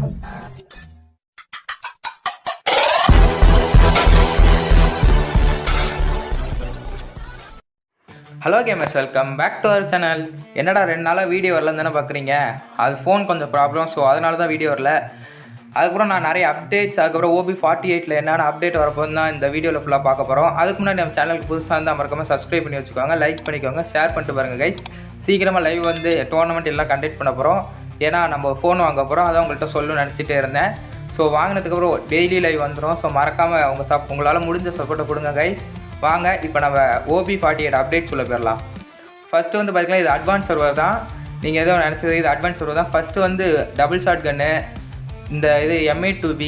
Hello gamers, welcome back to our channel. என்னடா 2 நாளாக video வரலன்னு தானே பார்க்குறீங்க. அது ஃபோன் கொஞ்சம் ப்ராப்ளம், ஸோ அதனால தான் வீடியோ வரல. அதுக்கப்புறம் நான் நிறைய அப்டேட்ஸ், அதுக்கப்புறம் OB48 என்னென்ன அப்டேட் வரப்போது தான் இந்த வீடியோவில் ஃபுல்லாக பார்க்க போகிறோம். அதுக்கு முன்னாடி நம்ம சேனலுக்கு புதுசாக இருந்தால் மறக்காமல் சப்ஸ்கிரைப் பண்ணி வச்சுக்கோங்க, லைக் பண்ணிக்கோங்க, ஷேர் பண்ணிட்டு பாருங்கள் கைஸ். சீக்கிரமாக லைவ் வந்து டோர்னமெண்ட் எல்லாம் கண்டக்ட் பண்ண போகிறோம். ஏன்னா நம்ம ஃபோன் வாங்க போகிறோம், அதான் உங்கள்கிட்ட சொல்லணும்னு நினச்சிட்டே இருந்தேன். ஸோ வாங்கினதுக்கப்புறம் டெய்லி லைவ் வந்துடும். ஸோ மறக்காமல் உங்களால் முடிஞ்ச சப்போர்ட்டை கொடுங்க கைஸ். வாங்க இப்போ நம்ம OB48 அப்டேட் சொல்ல போயிடலாம். ஃபஸ்ட்டு வந்து பார்த்திங்கன்னா இது அட்வான்ஸ் சர்வர் தான். நீங்கள் எதோ நினச்சது இது அட்வான்ஸ் சர்வர் தான். ஃபஸ்ட்டு வந்து டபுள் ஷாட் கன்னு, இந்த இது M82B,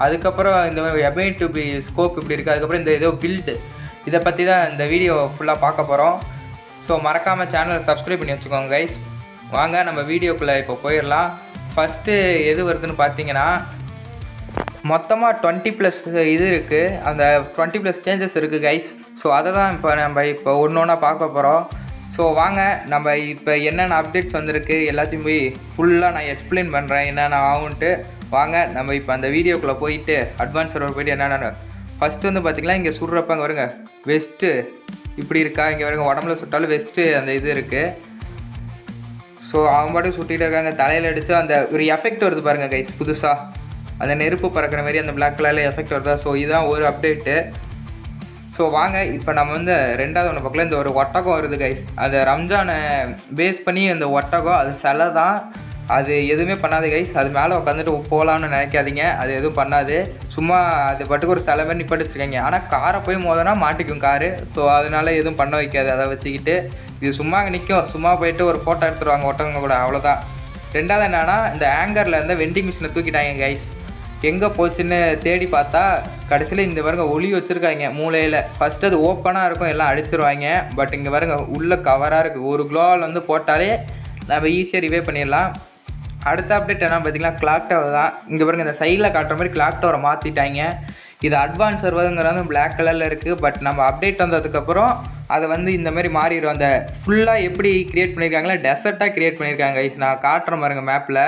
அதுக்கப்புறம் இந்த M82B ஸ்கோப் இப்படி இருக்குது. அதுக்கப்புறம் இந்த ஏதோ பில்டு, இதை பற்றி தான் இந்த வீடியோ ஃபுல்லாக பார்க்க போகிறோம். ஸோ மறக்காமல் சேனலை சப்ஸ்கிரைப் பண்ணி வச்சுக்கோங்க கைஸ். வாங்க நம்ம வீடியோக்குள்ளே இப்போ போயிடலாம். ஃபஸ்ட்டு எது வருதுன்னு பார்த்தீங்கன்னா, மொத்தமாக 20+ இது இருக்குது, அந்த 20+ சேஞ்சஸ் இருக்குது கைஸ். ஸோ அதை தான் இப்போ ஒன்று ஒன்றா பார்க்க போகிறோம். ஸோ வாங்க நம்ம இப்போ என்னென்ன அப்டேட்ஸ் வந்திருக்கு எல்லாத்தையும் போய் ஃபுல்லாக நான் எக்ஸ்பிளைன் பண்ணுறேன் என்னென்ன ஆகுன்ட்டு. வாங்க நம்ம இப்போ அந்த வீடியோக்குள்ளே போயிட்டு அட்வான்ஸ் சர்வர் போயிட்டு என்னென்ன. ஃபஸ்ட்டு வந்து பார்த்திங்கன்னா இங்கே சுடுறப்ப அங்கே வருங்க வெஸ்ட்டு இப்படி இருக்கா, இங்கே வருங்க உடம்புல சுட்டாலும் வெஸ்ட்டு அந்த இது இருக்குது. ஸோ அவங்க பாட்டு சுட்டிகிட்டு இருக்காங்க, தலையில் அடித்து அந்த ஒரு எஃபெக்ட் வருது பாருங்கள் கைஸ். புதுசாக அந்த நெருப்பு பறக்கிற மாதிரி அந்த பிளாக் கலரில் எஃபெக்ட் வருதா. ஸோ இதுதான் ஒரு அப்டேட்டு. ஸோ வாங்க இப்போ நம்ம வந்து ரெண்டாவது ஒன்று பார்க்கல. இந்த ஒரு ஒட்டகம் வருது கைஸ். அந்த ரம்ஜானை பேஸ் பண்ணி அந்த ஒட்டகம், அது சிலை தான். அது எதுவுமே பண்ணாது கைஸ். அது மேலே உட்காந்துட்டு போகலான்னு நினைக்காதீங்க, அது எதுவும் பண்ணாது. சும்மா அது பாட்டுக்கு ஒரு சிலை மாதிரி நிப்பாட்டி வச்சுருக்காங்க. ஆனால் காரை போய் மோதனா மாட்டிக்கும் காரு. ஸோ அதனால எதுவும் பண்ண வைக்காது. அதை வச்சுக்கிட்டு இது சும்மா நிற்கும். சும்மா போயிட்டு ஒரு ஃபோட்டோ எடுத்துருவாங்க ஒட்டகங்க கூட, அவ்வளோதான். ரெண்டாவது என்னன்னா, இந்த ஆங்கரில் இருந்த வெண்டிங் மிஷினை தூக்கிட்டாங்க கைஸ். எங்கே போச்சுன்னு தேடி பார்த்தா கடைசியில் இந்த பாருங்க ஒளி வச்சுருக்காங்க மூலையில். ஃபஸ்ட்டு அது ஓப்பனாக இருக்கும், எல்லாம் அடிச்சிருவாங்க. பட் இங்கே பாருங்க உள்ளே கவராக இருக்குது. ஒரு க்ளோவால் வந்து போட்டாலே நம்ம ஈஸியாக ரிவே பண்ணிடலாம். அடுத்த அப்டேட் என்ன பார்த்தீங்கன்னா, கிளாக் டவர் தான். இங்கே பாருங்க இந்த சைடில் காட்டுற மாதிரி கிளாக் டவரை மாற்றிட்டாங்க. இது அட்வான்ஸ் சர்வருங்கிறது பிளாக் கலரில் இருக்குது. பட் நம்ம அப்டேட் வந்ததுக்கப்புறம் அதை வந்து இந்த மாதிரி மாறிடும். அந்த ஃபுல்லாக எப்படி க்ரியேட் பண்ணியிருக்காங்களா, டெசர்ட்டாக க்ரியேட் பண்ணியிருக்காங்க கைஸ். நான் காட்டுறேன் பாருங்க மேப்பில்,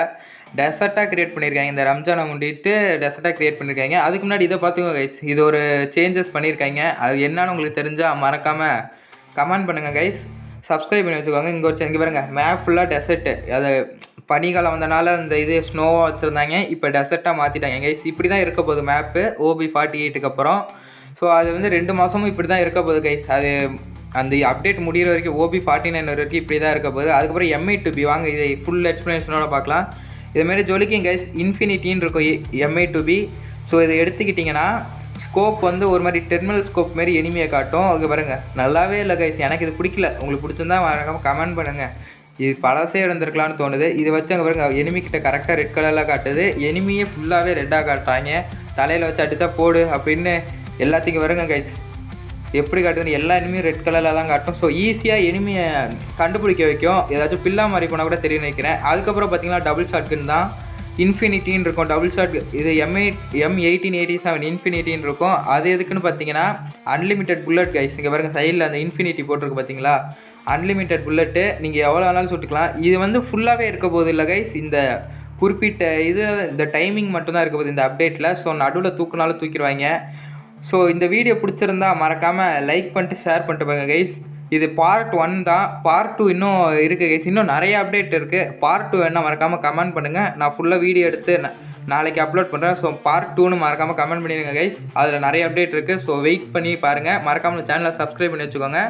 டெசர்ட்டாக க்ரியேட் பண்ணியிருக்காங்க. இந்த ரம்ஜானை முன்னிட்டு டெசர்ட்டாக க்ரியேட் பண்ணியிருக்காங்க. அதுக்கு முன்னாடி இதை பார்த்துக்கோங்க கைஸ், இது ஒரு சேஞ்சஸ் பண்ணியிருக்காங்க. அது என்னன்னு உங்களுக்கு தெரிஞ்சால் மறக்காமல் கமெண்ட் பண்ணுங்கள் கைஸ். சப்ஸ்கிரைப் பண்ணி வச்சுக்கோங்க. இங்கே பாருங்க மேப் ஃபுல்லாக டெசர்ட்டு. அது பனிக்காலம் வந்தனால இந்த இது ஸ்னோவாக வச்சுருந்தாங்க, இப்போ டெசர்ட்டாக மாற்றிட்டாங்க கைஸ். இப்படி தான் இருக்க போகுது மேப்பு OB48க்கு அப்புறம். ஸோ அது வந்து 2 மாதமும் இப்படி தான் இருக்க போகுது கைஸ். அது அந்த அப்டேட் முடிகிற வரைக்கும் OB49 வரைக்கும் இப்படி தான் இருக்க போகுது. அதுக்கப்புறம் M82B வாங்க இதை ஃபுல் எக்ஸ்ப்ளனேஷனோட பார்க்கலாம். இதுமாரி ஜொலிக்கிங் கைஸ் இன்ஃபினிட்டின்னு இருக்கும் M82B. ஸோ இதை எடுத்துக்கிட்டிங்கன்னா ஸ்கோப் வந்து ஒரு மாதிரி டெர்மினல் ஸ்கோப் மாரி எனிமையை காட்டும். அது பாருங்கள் நல்லாவே இல்லை கைஸ், எனக்கு இது பிடிக்கல. உங்களுக்கு பிடிச்சிருந்தா மறக்காமல் கமெண்ட் பண்ணுங்கள். இது பழசே இருந்திருக்கலான்னு தோணுது. இதை வச்சு அங்கே பாருங்க எனிமிக்கிட்ட கரெக்டாக ரெட் கலரில் காட்டுது. எனிமியே ஃபுல்லாகவே ரெட்டாக காட்டுறாங்க. தலையில் வச்சு அடித்தா போடு அப்படின்னு எல்லாத்துக்கும் வருங்க கைஸ். எப்படி காட்டுதுன்னு எல்லா எனிமியும் ரெட் கலரில் தான் காட்டும். ஸோ ஈஸியாக எனிமியை கண்டுபிடிக்க வைக்கும். ஏதாச்சும் பில்லா மாதிரி போனால் கூட தெரியும் நினைக்கிறேன். அதுக்கப்புறம் பார்த்தீங்கன்னா டபுள் ஷாட்கன் தான் இன்ஃபினிட்டின்னு இருக்கும். டபுள் ஷாட் இது M1887 இன்ஃபினிட்டின்னு இருக்கும். அது எதுக்குன்னு பார்த்தீங்கன்னா அன்லிமிட்டெட் புல்லட் கைஸ். இங்கே பாருங்கள் சைடில் அந்த இன்ஃபினிட்டி போட்டிருக்கு பார்த்தீங்களா, அன்லிமிட்டெட் புல்லட்டு. நீங்கள் எவ்வளோ வேணாலும் சுட்டுக்கலாம். இது வந்து ஃபுல்லாகவே இருக்க போகுது இல்லை கைஸ். இந்த குறிப்பிட்ட இந்த டைமிங் மட்டும்தான் இருக்க போகுது இந்த அப்டேட்டில். ஸோ நடுவில் தூக்குனாலும் தூக்கிடுவாங்க. ஸோ இந்த வீடியோ பிடிச்சிருந்தா மறக்காமல் லைக் பண்ணிட்டு ஷேர் பண்ணிட்டு பாருங்க கைஸ். இது பார்ட் 1 தான். பார்ட் 2 இன்னும் இருக்குது கைஸ். இன்னும் நிறைய அப்டேட் இருக்குது. பார்ட் 2 வேணால் மறக்காமல் கமெண்ட் பண்ணுங்கள். நான் ஃபுல்லாக வீடியோ எடுத்து நாளைக்கு அப்லோட் பண்ணுறேன். ஸோ பார்ட் 2ன்னு மறக்காமல் கமெண்ட் பண்ணிடுங்க கைஸ். அதில் நிறைய அப்டேட் இருக்குது. ஸோ வெயிட் பண்ணி பாருங்கள். மறக்காமல் சேனலை சப்ஸ்கிரைப் பண்ணி வச்சுக்கோங்க.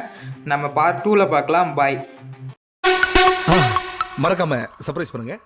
நம்ம பார்ட் 2ல் பார்க்கலாம். பாய். மறக்காமல் சர்ப்ரைஸ் பண்ணுங்கள்.